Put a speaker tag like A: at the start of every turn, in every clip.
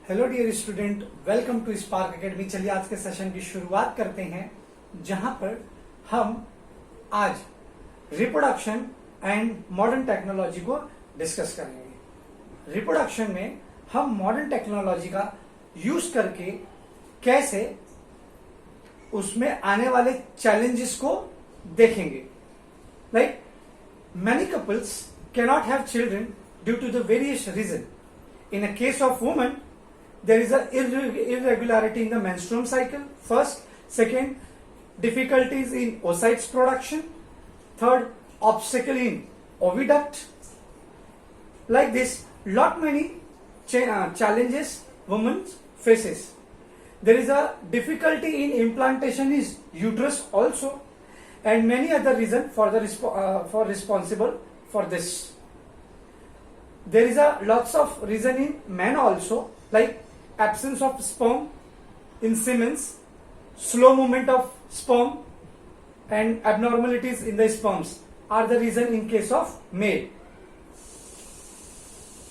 A: Hello dear student, welcome to Spark Academy. चलिए आज के सेशन की शुरुआत करते हैं, जहां पर हम आज रिप्रोडक्शन एंड मॉडर्न टेक्नोलॉजी को डिस्कस करेंगे। रिप्रोडक्शन में हम मॉडर्न टेक्नोलॉजी का यूज करके कैसे उसमें आने वाले चैलेंजेस को देखेंगे। Like many couples cannot have children due to the various reason. In a case of woman, there is a irregularity in the menstrual cycle. First, second, difficulties in oocytes production. Third, obstacle in oviduct. Like this, lot many challenges women faces. There is a difficulty in implantation is uterus also, and many other reasons for responsible for this. There is a lots of reason in men also, like absence of sperm in semen, slow movement of sperm, and abnormalities in the sperms are the reason in case of male.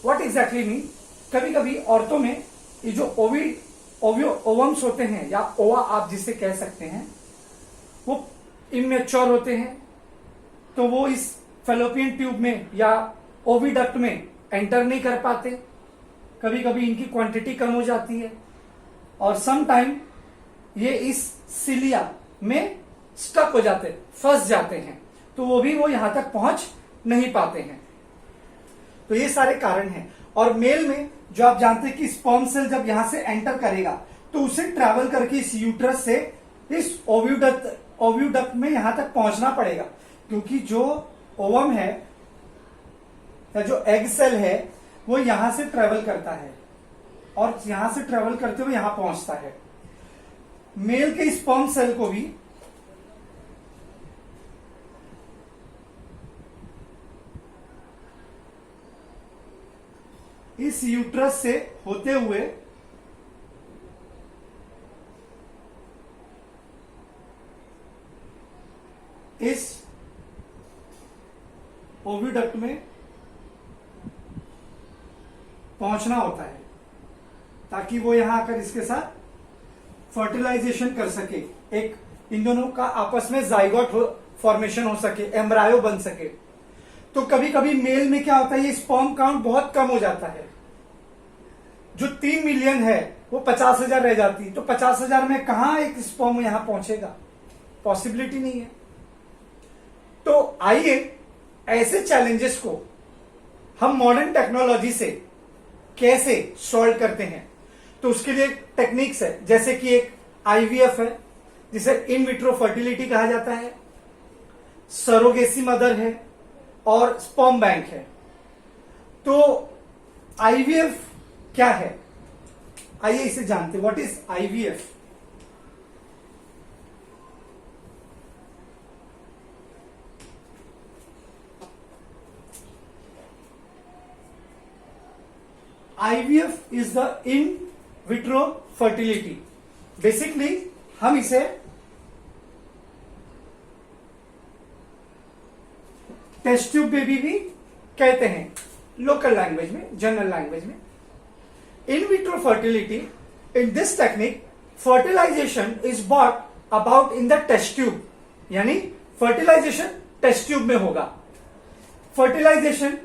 A: What exactly mean? कभी कभी औरतों में ये जो ओवम्स होते हैं या ओवा आप जिसे कह सकते हैं, वो इमेच्योर होते हैं, तो वो इस फैलोपियन ट्यूब में या ओविडक्ट में एंटर नहीं कर पाते। कभी कभी इनकी क्वांटिटी कम हो जाती है और सम टाइम ये इस सिलिया में स्टक हो जाते, फंस जाते हैं, तो वो यहां तक पहुंच नहीं पाते हैं। तो ये सारे कारण हैं। और मेल में जो आप जानते हैं कि स्पर्म सेल जब यहां से एंटर करेगा तो उसे ट्रैवल करके इस यूट्रस से इस ओव्यूडक्ट में यहां तक पहुंचना पड़ेगा, क्योंकि जो ओवम है या जो एग सेल है वो यहां से ट्रेवल करता है और यहां से ट्रेवल करते हुए यहां पहुंचता है। मेल के स्पर्म सेल को भी इस यूट्रस से होते हुए इस ओविडक्ट में पहुंचना होता है, ताकि वो यहां आकर इसके साथ फर्टिलाइजेशन कर सके, एक इन दोनों का आपस में जाइगोट फॉर्मेशन हो सके, एम्ब्रायो बन सके। तो कभी कभी मेल में क्या होता है, ये स्पर्म काउंट बहुत कम हो जाता है। जो 3 मिलियन है वो 50,000 रह जाती, तो 50,000 में कहां एक स्पर्म यहां पहुंचेगा, पॉसिबिलिटी नहीं है। तो आइए ऐसे चैलेंजेस को हम मॉडर्न टेक्नोलॉजी से कैसे सॉल्व करते हैं। तो उसके लिए टेक्निक्स है, जैसे कि एक आईवीएफ है जिसे इन विट्रो फर्टिलिटी कहा जाता है, सरोगेसी मदर है और स्पर्म बैंक है। तो आईवीएफ क्या है, आइए इसे जानते हैं। What is IVF? IVF is the in vitro fertility. Basically हम इसे टेस्ट ट्यूब बेबी भी कहते हैं लोकल लैंग्वेज में, जनरल लैंग्वेज में। In vitro fertility, in this technique fertilisation is brought about in the test tube, यानी fertilisation test tube में होगा। फर्टिलाइजेशन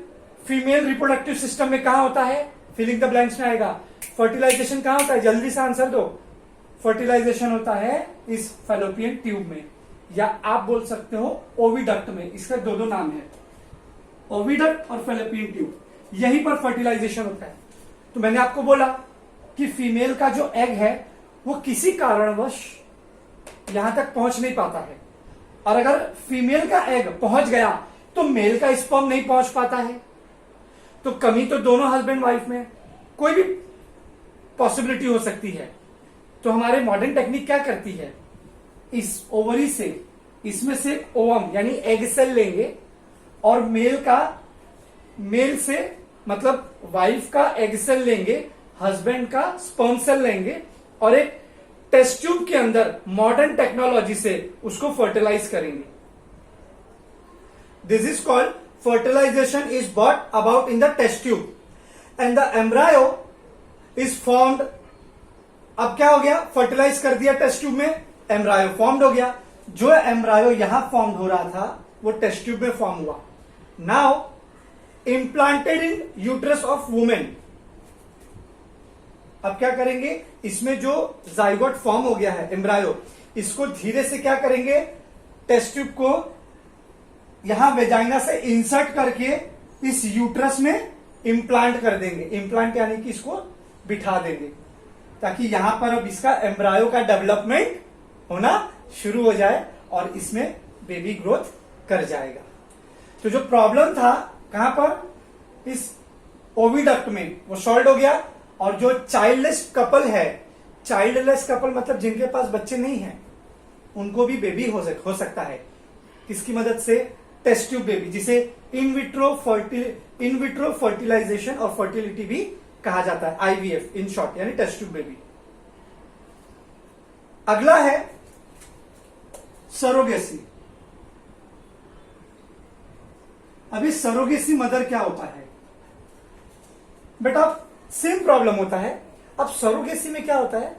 A: फीमेल रिप्रोडक्टिव सिस्टम में कहां होता है, फिलिंग द ब्लैंक्स में आएगा। फर्टिलाइजेशन कहां होता है, जल्दी से आंसर दो। फर्टिलाइजेशन होता है इस फैलोपियन ट्यूब में, या आप बोल सकते हो ओविडक्ट में। इसका दो नाम है, ओविडक्ट और फैलोपियन ट्यूब। यहीं पर फर्टिलाइजेशन होता है। तो मैंने आपको बोला कि फीमेल का जो एग है वो किसी कारणवश यहां तक पहुंच नहीं पाता है, और अगर फीमेल का एग पहुंच गया तो मेल का स्पर्म नहीं पहुंच पाता है। तो कमी तो दोनों हस्बैंड वाइफ में, कोई भी पॉसिबिलिटी हो सकती है। तो हमारे मॉडर्न टेक्निक क्या करती है, इस ओवरी से, इसमें से ओवम यानी एग सेल लेंगे और मेल से मतलब वाइफ का एग सेल लेंगे, हस्बैंड का स्पर्म सेल लेंगे और एक टेस्ट ट्यूब के अंदर मॉडर्न टेक्नोलॉजी से उसको फर्टिलाइज करेंगे। This is called fertilization is brought about in the test tube, and the embryo is formed. अब क्या हो गया, फर्टिलाइज कर दिया टेस्ट ट्यूब में, एम्ब्रायो फॉर्म्ड हो गया। जो एम्ब्रायो यहां फॉर्म्ड हो रहा था वो टेस्ट ट्यूब में फॉर्म हुआ। Now implanted in uterus of women. अब क्या करेंगे, इसमें जो जाइगोट फॉर्म हो गया है एम्ब्रायो, इसको धीरे से क्या करेंगे, टेस्ट ट्यूब को यहां वेजाइना से इंसर्ट करके इस यूट्रस में इम्प्लांट कर देंगे। इम्प्लांट यानी कि इसको बिठा देंगे ताकि यहां पर अब इसका एम्ब्रायो का डेवलपमेंट होना शुरू हो जाए और इसमें बेबी ग्रोथ कर जाएगा। तो जो प्रॉब्लम था कहां पर, इस ओविडक्ट में, वो सॉल्व हो गया। और जो चाइल्डलेस कपल है, चाइल्डलेस कपल मतलब जिनके पास बच्चे नहीं है, उनको भी बेबी हो सकता है। किसकी मदद से, टेस्ट ट्यूब बेबी, जिसे इन विट्रो फर्टिलाइजेशन और फर्टिलिटी भी कहा जाता है, आईवीएफ इन शॉर्ट, यानी टेस्ट ट्यूब बेबी। अगला है सरोगेसी। अभी सरोगेसी मदर क्या होता है बेटा, सेम प्रॉब्लम होता है। अब सरोगेसी में क्या होता है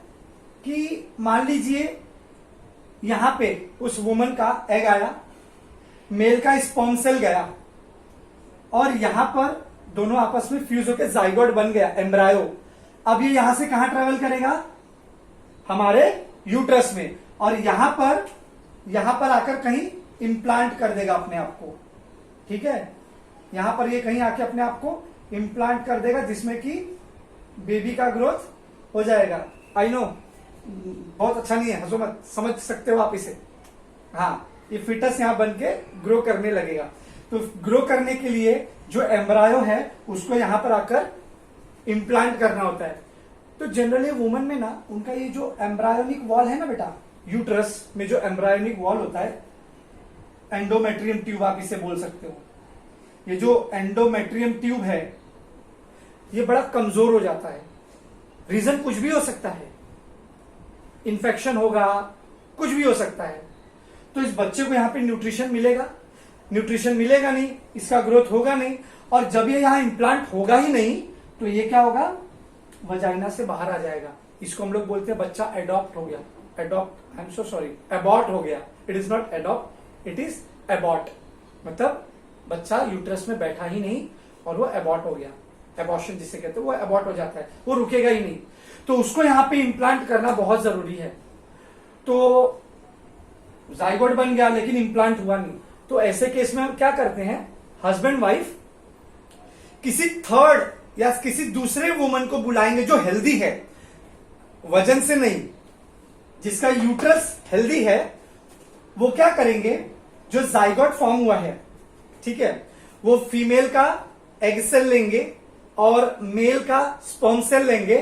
A: कि मान लीजिए यहां पे उस वुमन का एग आया, मेल का स्पर्म सेल गया और यहां पर दोनों आपस में फ्यूज होकर जाइगोट बन गया, एम्ब्रायो। अब ये यहां से कहां ट्रेवल करेगा, हमारे यूट्रस में, और यहां पर आकर कहीं इंप्लांट कर देगा अपने आप को। ठीक है, यहां पर ये कहीं आके अपने आप को इंप्लांट कर देगा जिसमें कि बेबी का ग्रोथ हो जाएगा। आई नो बहुत अच्छा नहीं है, हंसो मत, समझ सकते हो आप इसे। हाँ, ये फिटस यहां बन के ग्रो करने लगेगा। तो ग्रो करने के लिए जो एम्ब्रायो है उसको यहां पर आकर इंप्लांट करना होता है। तो जनरली वुमन में ना, उनका ये जो एम्ब्रायोनिक वॉल है ना बेटा, यूट्रस में जो एम्ब्रायोनिक वॉल होता है, एंडोमेट्रियम ट्यूब आप इसे बोल सकते हो। ये जो एंडोमेट्रियम ट्यूब है ये बड़ा कमजोर हो जाता है। रीजन कुछ भी हो सकता है, इन्फेक्शन होगा, कुछ भी हो सकता है। तो इस बच्चे को यहां पे न्यूट्रिशन मिलेगा नहीं, इसका ग्रोथ होगा नहीं, और जब ये यहां इंप्लांट होगा ही नहीं तो ये क्या होगा, वजाइना से बाहर आ जाएगा। इसको हम लोग बोलते हैं बच्चा एडॉप्ट हो गया, adopt, I am so sorry, abort हो गया। It is not adopt, it is abort, मतलब बच्चा यूट्रस में बैठा ही नहीं और वो एबॉर्ट हो गया। एबॉर्शन जिसे कहते हैं, वो एबॉर्ट हो जाता है, वो रुकेगा ही नहीं। तो उसको यहां पे इंप्लांट करना बहुत जरूरी है। तो जाइगोट बन गया लेकिन इंप्लांट हुआ नहीं, तो ऐसे केस में हम क्या करते हैं, हस्बैंड वाइफ किसी थर्ड या किसी दूसरे वुमन को बुलाएंगे जो हेल्दी है, वजन से नहीं, जिसका यूट्रस हेल्दी है। वो क्या करेंगे, जो जाइगोट फॉर्म हुआ है, ठीक है, वो फीमेल का एग सेल लेंगे और मेल का स्पर्म सेल लेंगे,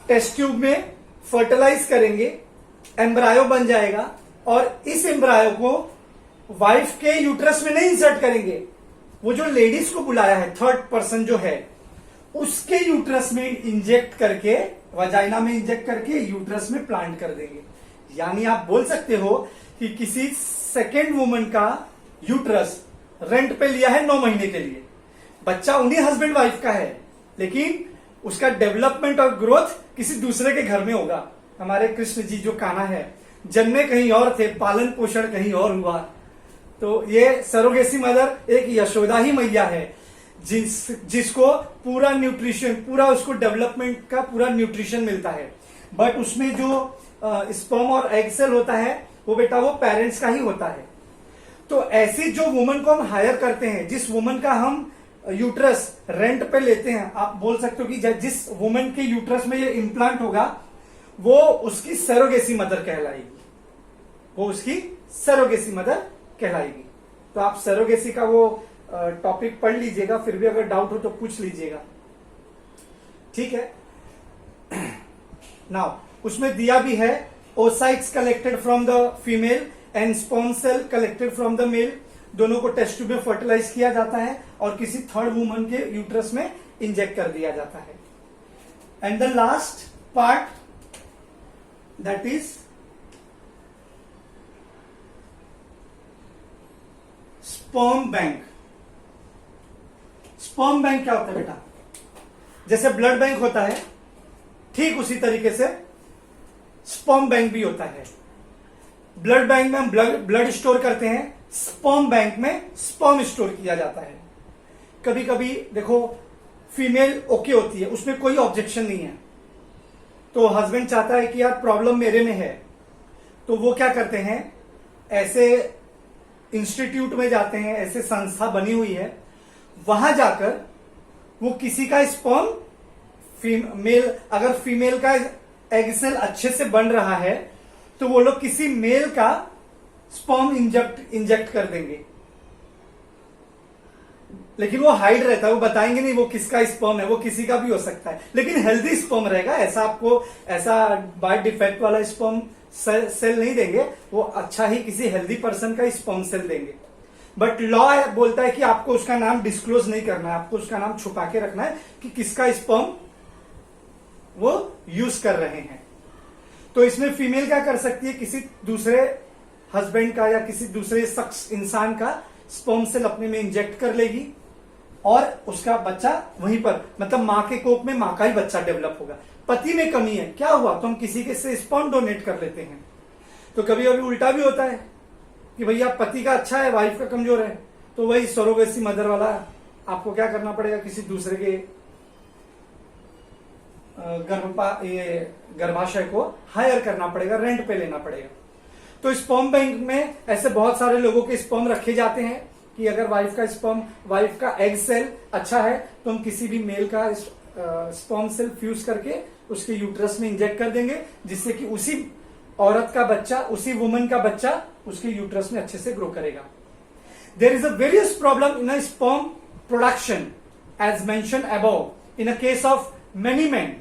A: टेस्ट ट्यूब में फर्टिलाइज करेंगे, एम्ब्रायो बन जाएगा, और इस एम्ब्रायो को वाइफ के यूट्रस में नहीं इंसर्ट करेंगे, वो जो लेडीज को बुलाया है, थर्ड पर्सन जो है, उसके यूट्रस में इंजेक्ट करके, वजाइना में इंजेक्ट करके यूट्रस में प्लांट कर देंगे। यानी आप बोल सकते हो कि किसी सेकेंड वुमन का यूट्रस रेंट पे लिया है 9 महीने के लिए, बच्चा उन्हीं हस्बैंड वाइफ का है, लेकिन उसका डेवलपमेंट और ग्रोथ किसी दूसरे के घर में होगा। हमारे कृष्ण जी जो कान्हा है, जन्मे कहीं और थे, पालन पोषण कहीं और हुआ। तो ये सरोगेसी मदर एक यशोदा ही मैया है, जिसको पूरा न्यूट्रिशन, पूरा उसको डेवलपमेंट का पूरा न्यूट्रिशन मिलता है। बट उसमें जो स्पर्म और एग सेल होता है वो बेटा वो पेरेंट्स का ही होता है। तो ऐसी जो वुमन को हम हायर करते हैं, जिस वुमन का हम यूट्रस रेंट पे लेते हैं, आप बोल सकते हो कि जिस वुमन के यूट्रस में ये इंप्लांट होगा वो उसकी सरोगेसी मदर कहलाएगी, वो उसकी सरोगेसी मदर कहलाएगी। तो आप सरोगेसी का वो टॉपिक पढ़ लीजिएगा, फिर भी अगर डाउट हो तो पूछ लीजिएगा, ठीक है। नाउ उसमें दिया भी है, oocytes collected from the female and sperm cell collected from the male, दोनों को टेस्ट ट्यूब में फर्टिलाइज किया जाता है और किसी थर्ड वुमन के यूट्रस में इंजेक्ट कर दिया जाता है। And the last part that is sperm bank. Sperm bank क्या होता है बेटा, जैसे ब्लड बैंक होता है ठीक उसी तरीके से स्पर्म बैंक भी होता है। ब्लड बैंक में हम ब्लड स्टोर करते हैं, स्पर्म बैंक में स्पर्म स्टोर किया जाता है। कभी कभी देखो फीमेल ओके होती है, उसमें कोई ऑब्जेक्शन नहीं है, तो हस्बैंड चाहता है कि यार प्रॉब्लम मेरे में है, तो वो क्या करते हैं, ऐसे इंस्टीट्यूट में जाते हैं, ऐसे संस्था बनी हुई है, वहां जाकर वो किसी का स्पर्म मेल, अगर फीमेल का एग सेल अच्छे से बन रहा है तो वो लोग किसी मेल का स्पर्म इंजेक्ट कर देंगे, लेकिन वो हाइड रहता है, वो बताएंगे नहीं वो किसका स्पर्म है, वो किसी का भी हो सकता है, लेकिन हेल्दी स्पर्म रहेगा। ऐसा आपको ऐसा बाय डिफेक्ट वाला स्पर्म सेल नहीं देंगे, वो अच्छा ही किसी हेल्दी पर्सन का स्पर्म सेल देंगे। बट लॉ बोलता है कि आपको उसका नाम डिस्क्लोज नहीं करना है, आपको उसका नाम छुपा के रखना है कि किसका स्पर्म वो यूज कर रहे हैं। तो इसमें फीमेल क्या कर सकती है, किसी दूसरे हस्बैंड का या किसी दूसरे शख्स इंसान का स्पर्म सेल अपने में इंजेक्ट कर लेगी और उसका बच्चा वहीं पर, मतलब मां के कोख में मां का ही बच्चा डेवलप होगा। पति में कमी है, क्या हुआ, तो हम किसी के से स्पर्म डोनेट कर लेते हैं। तो कभी कभी उल्टा भी होता है कि भैया पति का अच्छा है, वाइफ का कमजोर है, तो वही सरोगेसी मदर वाला आपको क्या करना पड़ेगा, किसी दूसरे के गर्भाशय को हायर करना पड़ेगा, रेंट पे लेना पड़ेगा। तो स्पर्म बैंक में ऐसे बहुत सारे लोगों के स्पर्म रखे जाते हैं कि अगर वाइफ का एग सेल अच्छा है तो हम किसी भी मेल का स्पर्म सेल फ्यूज करके उसके यूट्रस में इंजेक्ट कर देंगे, जिससे कि उसी औरत का बच्चा, उसी वुमन का बच्चा उसके यूट्रस में अच्छे से ग्रो करेगा। There is a various problem in a sperm production as mention above in a case of many men.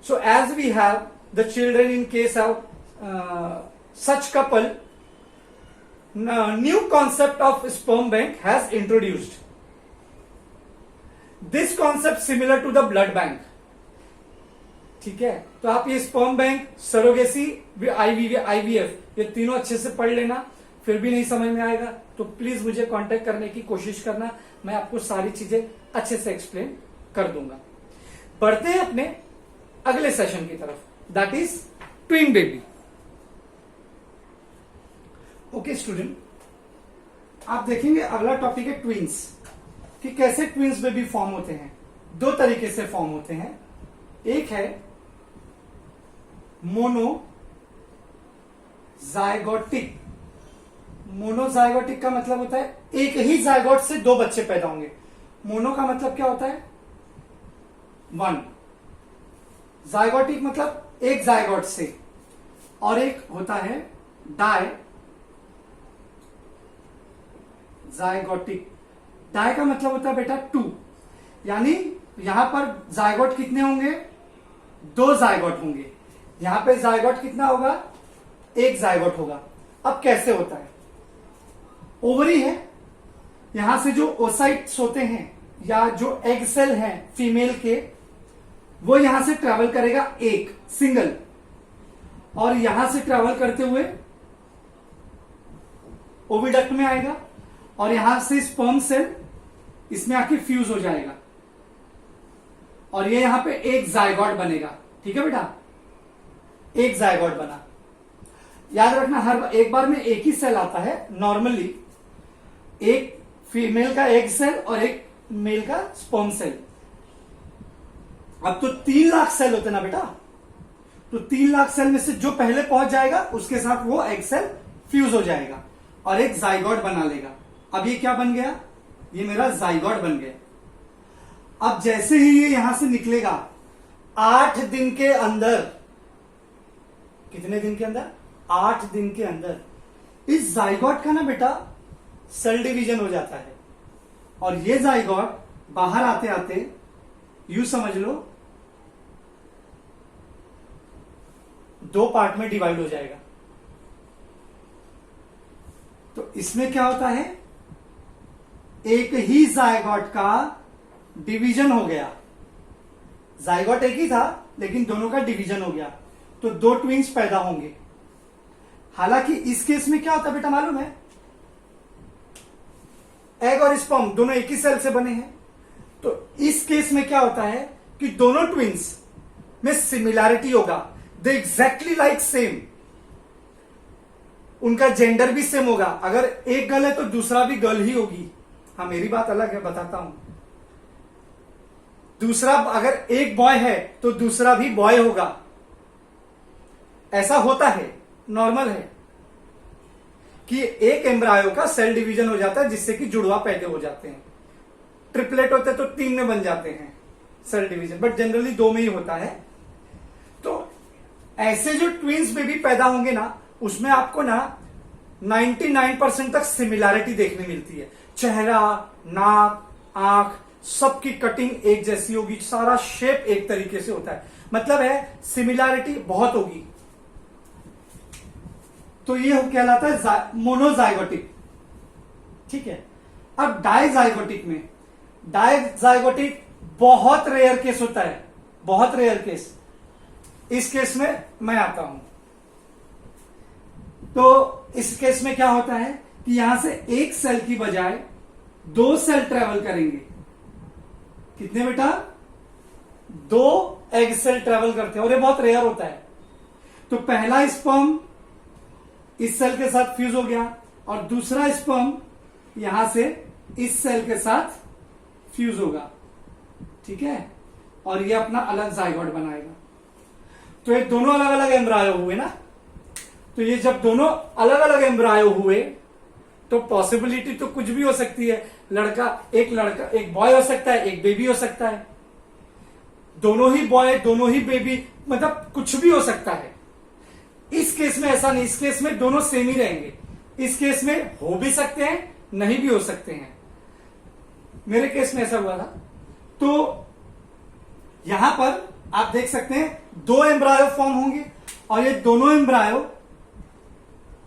A: So as we have the children in case of such couple, new concept of sperm bank has introduced. This concept similar to the blood bank. ठीक है, तो आप ये sperm bank, surrogacy, IVF ये तीनों अच्छे से पढ़ लेना। फिर भी नहीं समझ में आएगा तो प्लीज मुझे कांटेक्ट करने की कोशिश करना, मैं आपको सारी चीजें अच्छे से एक्सप्लेन कर दूंगा। बढ़ते हैं अपने अगले सेशन की तरफ, that is twin baby. Okay student, आप देखेंगे अगला टॉपिक है ट्विंस, कि कैसे ट्विंस बेबी फॉर्म होते हैं। दो तरीके से फॉर्म होते हैं, एक है मोनोजाइगोटिक। मोनोजाइगोटिक का मतलब होता है एक ही जाइगोट से दो बच्चे पैदा होंगे। मोनो का मतलब क्या होता है, वन। जाइगोटिक मतलब एक जाइगोट से, और एक होता है डाई जाइगोटिक। डाई का मतलब होता है बेटा टू, यानी यहां पर जाइगोट कितने होंगे, दो जाइगोट होंगे। यहां पे जाइगोट कितना होगा, एक जाइगोट होगा। अब कैसे होता है, ओवरी है, यहां से जो ओसाइट्स होते हैं या जो एग सेल हैं फीमेल के, वो यहां से ट्रैवल करेगा एक सिंगल, और यहां से ट्रैवल करते हुए ओविडक्ट में आएगा, और यहां से स्पर्म सेल इसमें आके फ्यूज हो जाएगा, और ये यहां पे एक जाइगोट बनेगा। ठीक है बेटा, एक जाइगोट बना। याद रखना हर एक बार में एक ही सेल आता है नॉर्मली, एक फीमेल का एग सेल और एक मेल का स्पर्म सेल। अब तो 3 लाख सेल होते ना बेटा, तो 3 लाख सेल में से जो पहले पहुंच जाएगा उसके साथ वो एग सेल फ्यूज हो जाएगा और एक जाइगोट बना लेगा। अब ये क्या बन गया, ये मेरा जाइगोट बन गया। अब जैसे ही ये यहां से निकलेगा 8 दिन के अंदर, कितने दिन के अंदर, 8 दिन के अंदर इस जाइगोट का ना बेटा सेल डिवीजन हो जाता है, और ये जाइगोट बाहर आते आते यूं समझ लो 2 पार्ट में डिवाइड हो जाएगा। तो इसमें क्या होता है, एक ही जाइगोट का डिवीजन हो गया। जाइगोट एक ही था लेकिन दोनों का डिवीजन हो गया, तो 2 ट्विंस पैदा होंगे। हालांकि इस केस में क्या होता है बेटा मालूम है, एग और स्पर्म दोनों एक ही सेल से बने हैं, तो इस केस में क्या होता है कि दोनों ट्विंस में सिमिलैरिटी होगा, दे एग्जैक्टली लाइक सेम, उनका जेंडर भी सेम होगा। अगर एक गर्ल है तो दूसरा भी गर्ल ही होगी। हाँ, मेरी बात अलग है, बताता हूं। दूसरा, अगर एक बॉय है तो दूसरा भी बॉय होगा। ऐसा होता है, नॉर्मल है कि एक एम्ब्रायो का सेल डिवीजन हो जाता है जिससे कि जुड़वा पैदा हो जाते हैं। ट्रिपलेट होते तो 3 में बन जाते हैं सेल डिवीजन, बट जनरली 2 में ही होता है। तो ऐसे जो ट्विंस बेबी पैदा होंगे ना, उसमें आपको ना 99% तक सिमिलैरिटी देखने मिलती है। चेहरा, नाक, आंख, सबकी कटिंग एक जैसी होगी, सारा शेप एक तरीके से होता है, मतलब है सिमिलैरिटी बहुत होगी। तो ये कहलाता है मोनोजाइगोटिक। ठीक है। अब डाइजाइगोटिक में, डाइजाइगोटिक बहुत रेयर केस होता है, बहुत रेयर केस। इस केस में मैं आता हूं। तो इस केस में क्या होता है कि यहां से एक सेल की बजाय 2 सेल ट्रेवल करेंगे। कितने बेटा? 2 एग सेल ट्रेवल करते हैं, और ये बहुत रेयर होता है। तो पहला स्पर्म इस सेल के साथ फ्यूज हो गया, और दूसरा स्पर्म यहां से इस सेल के साथ फ्यूज होगा। ठीक है। और ये अपना अलग जाइगोट बनाएगा। तो ये दोनों अलग अलग एम्ब्रायो हुए ना। तो ये जब दोनों अलग अलग एम्ब्रायो हुए तो पॉसिबिलिटी तो कुछ भी हो सकती है। लड़का एक बॉय हो सकता है, एक बेबी हो सकता है, दोनों ही बॉय दोनों ही बेबी, मतलब कुछ भी हो सकता है। इस केस में ऐसा नहीं, इस केस में दोनों सेम ही रहेंगे। इस केस में हो भी सकते हैं, नहीं भी हो सकते हैं। मेरे केस में ऐसा हुआ था। तो यहां पर आप देख सकते हैं 2 एम्ब्रायो फॉर्म होंगे, और ये दोनों एम्ब्रायो,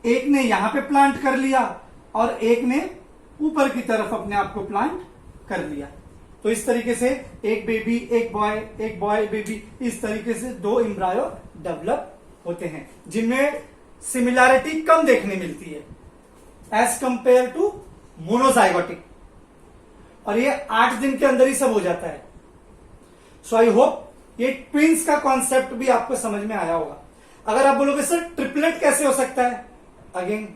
A: एक ने यहां पे प्लांट कर लिया और एक ने ऊपर की तरफ अपने आप को प्लांट कर लिया। तो इस तरीके से एक बेबी, एक बॉय बेबी, इस तरीके से 2 एम्ब्रायो डेवलप होते हैं, जिनमें सिमिलैरिटी कम देखने मिलती है एज कंपेयर टू मोनोजाइगोटिक। और ये 8 दिन के अंदर ही सब हो जाता है। सो आई होप ये ट्विंस का कॉन्सेप्ट भी आपको समझ में आया होगा। अगर आप बोलोगे सर ट्रिपलेट कैसे हो सकता है, again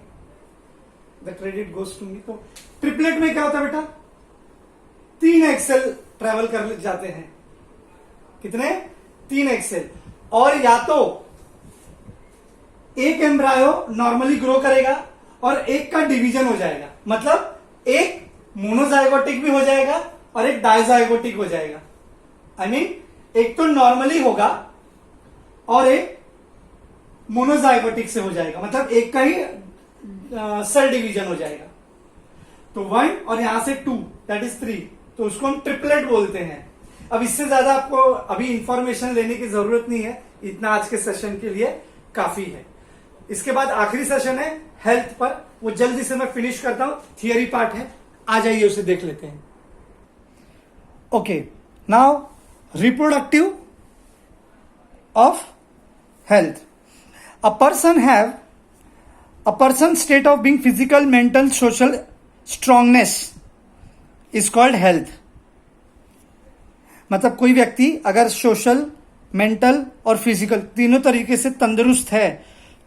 A: the credit goes to me. तो ट्रिपलेट में क्या होता है बेटा? 3 एक्सेल ट्रेवल कर जाते हैं। कितने? 3 एक्सेल। और या तो एक एम्ब्रायो नॉर्मली ग्रो करेगा और एक का डिवीजन हो जाएगा, मतलब एक मोनोजाइगोटिक भी हो जाएगा और एक डाइजाइगोटिक हो जाएगा। आई मीन एक तो नॉर्मली होगा और एक मोनोजाइगोटिक से हो जाएगा, मतलब एक का ही सेल डिवीजन हो जाएगा। तो 1 और यहां से 2, दैट इज 3, तो उसको हम ट्रिपलेट बोलते हैं। अब इससे ज्यादा आपको अभी इंफॉर्मेशन लेने की जरूरत नहीं है, इतना आज के सेशन के लिए काफी है। इसके बाद आखिरी सेशन है हेल्थ पर, वो जल्दी से मैं फिनिश करता हूं, थियरी पार्ट है, आ जाइए उसे देख लेते हैं। Okay, now reproductive of health. A person state of being physical, mental, social strongness is called health। मतलब कोई व्यक्ति अगर सोशल, मेंटल और फिजिकल तीनों तरीके से तंदुरुस्त है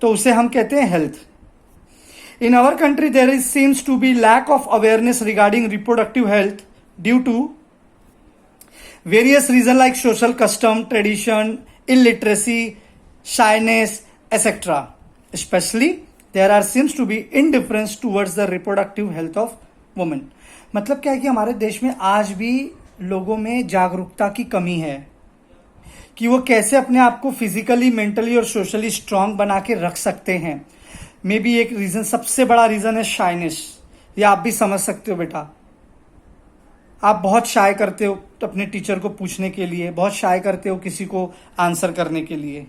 A: तो उसे हम कहते हैं health. In our country there is seems to be lack of awareness regarding reproductive health due to various reason like social custom, tradition, illiteracy, shyness, etc. Especially, there are seems to be indifference towards the reproductive health of women। मतलब क्या है कि हमारे देश में आज भी लोगों में जागरूकता की कमी है कि वो कैसे अपने आप को फिजिकली, मेंटली और सोशली स्ट्रांग बना के रख सकते हैं। मे बी एक रीजन, सबसे बड़ा रीजन है शाइनेस। ये आप भी समझ सकते हो बेटा। आप बहुत शाय करते हो अपने टीचर को पूछने के लिए, बहुत शाय करते हो किसी को आंसर करने के लिए।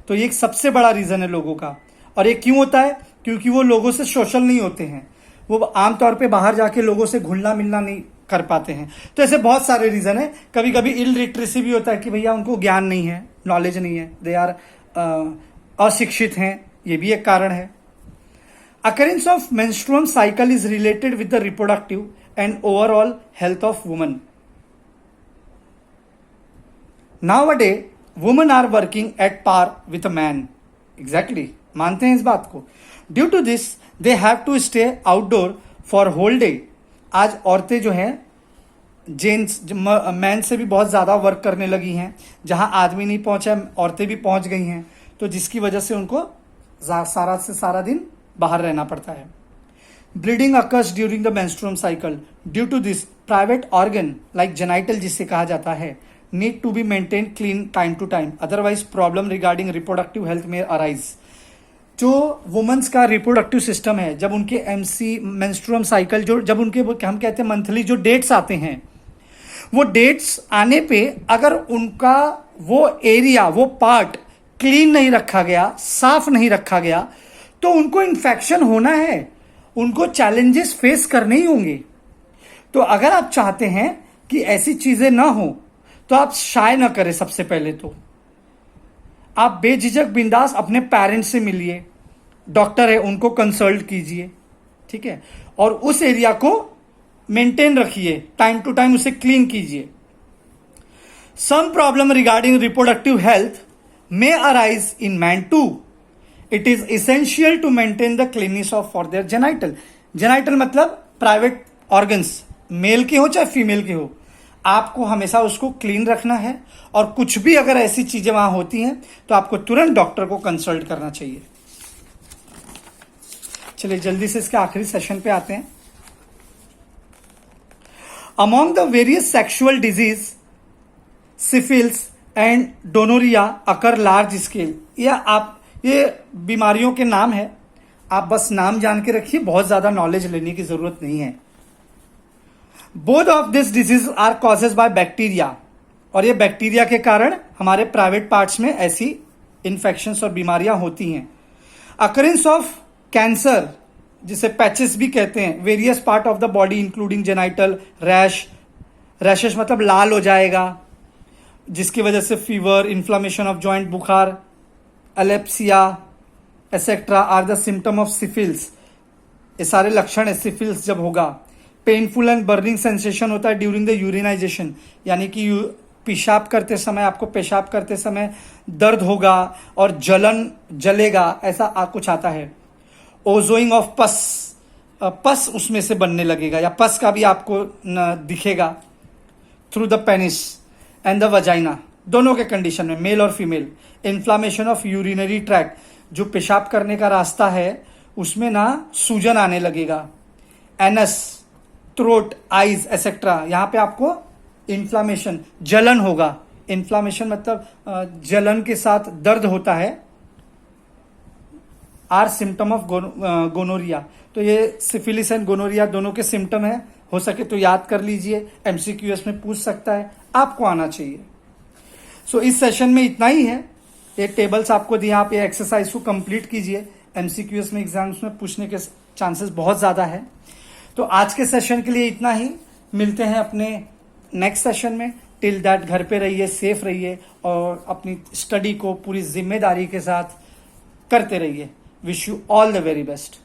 A: तो ये एक सबसे बड़ा रीजन है लोगों का। और ये क्यों होता है? क्योंकि वो लोगों से सोशल नहीं होते हैं, वो आमतौर पे बाहर जाके लोगों से घुलना मिलना नहीं कर पाते हैं। तो ऐसे बहुत सारे रीजन है। कभी कभी इलिटरेसी भी होता है कि भैया उनको ज्ञान नहीं है, नॉलेज नहीं है, दे आर अशिक्षित हैं, ये भी एक कारण है। Occurrence of menstrual cycle is related with the reproductive and overall health of woman. Now a day women are working at par with a man. Exactly, मानते हैं इस बात को। Due to this they have to stay outdoor for whole day. आज औरतें जो हैं gents man से भी बहुत ज़्यादा वर्क करने लगी हैं। जहां आदमी नहीं पहुंचा, औरतें भी पहुंच गई हैं, तो जिसकी वजह से उनको सारा से सारा दिन बाहर रहना पड़ता है। Bleeding occurs during the menstrual cycle. Due to this private organ like genital जिसे कहा जाता है need to be maintain clean time to time, otherwise problem regarding reproductive health में अराइज। जो वुमेन्स का रिप्रोडक्टिव सिस्टम है, जब उनके एमसी मेंस्ट्रुअल साइकिल जो जब उनके हम कहते हैं मंथली जो डेट्स आते हैं, वो डेट्स आने पे अगर उनका वो एरिया वो पार्ट क्लीन नहीं रखा गया, साफ नहीं रखा गया, तो उनको इन्फेक्शन होना है, उनको चैलेंजेस फेस करने ही होंगे। तो अगर आप चाहते हैं कि ऐसी चीजें ना हो तो आप शाय ना करें। सबसे पहले तो आप बेझिझक बिंदास अपने पेरेंट्स से मिलिए, डॉक्टर है उनको कंसल्ट कीजिए, ठीक है, और उस एरिया को मेंटेन रखिए, टाइम टू टाइम उसे क्लीन कीजिए। Some problem regarding reproductive health may arise in man too. It is essential to maintain the cleanliness of for their genital. Genital मतलब प्राइवेट ऑर्गन्स, मेल के हो चाहे female के हो, आपको हमेशा उसको क्लीन रखना है। और कुछ भी अगर ऐसी चीजें वहां होती हैं तो आपको तुरंत डॉक्टर को कंसल्ट करना चाहिए। चलिए जल्दी से इसके आखिरी सेशन पे आते हैं। Among the various sexual disease syphilis and gonorrhoea occur large scale. ये बीमारियों के नाम है, आप बस नाम जान के रखिए, बहुत ज्यादा नॉलेज लेने की जरूरत नहीं है। Both of this disease are causes by bacteria, और ये बैक्टीरिया के कारण हमारे प्राइवेट पार्ट्स में ऐसी इंफेक्शंस और बीमारियां होती हैं। अकरेंस ऑफ कैंसर जिसे पैचेस भी कहते हैं, various part of the body including genital, rashes मतलब लाल हो जाएगा, जिसकी वजह से फीवर, इन्फ्लामेशन ऑफ जॉइंट, बुखार, epilepsia etcetera are the symptom of syphilis. ये सारे लक्षण है सिफिल्स जब होगा। पेनफुल एंड बर्निंग सेंसेशन होता है ड्यूरिंग द यूरिनाइजेशन, यानी कि पेशाब करते समय आपको पेशाब करते समय दर्द होगा और जलन जलेगा, ऐसा कुछ आता है। ओजोइंग ऑफ पस उसमें से बनने लगेगा या पस का भी आपको दिखेगा through the penis and the vagina, दोनों के कंडीशन में, मेल और female. Inflammation of urinary tract, जो पेशाब करने का रास्ता है उसमें ना सूजन आने लगेगा। एनस, थ्रोट, आईज एसेट्रा, यहां पे आपको इन्फ्लामेशन, जलन होगा। इन्फ्लामेशन मतलब जलन के साथ दर्द होता है। आर सिम्टम ऑफ गोनोरिया, तो ये सिफिलिस एंड गोनोरिया दोनों के सिम्टम है। हो सके तो याद कर लीजिए, एमसीक्यूएस में पूछ सकता है, आपको आना चाहिए। सो इस सेशन में इतना ही है। ये टेबल्स आपको दिए, आप ये एक्सरसाइज को कंप्लीट कीजिए, एमसीक्यूएस में एग्जाम्स में पूछने के चांसेस बहुत ज्यादा है। तो आज के सेशन के लिए इतना ही, मिलते हैं अपने नेक्स्ट सेशन में। टिल दैट घर पे रहिए, सेफ रहिए और अपनी स्टडी को पूरी जिम्मेदारी के साथ करते रहिए। Wish you all the very best.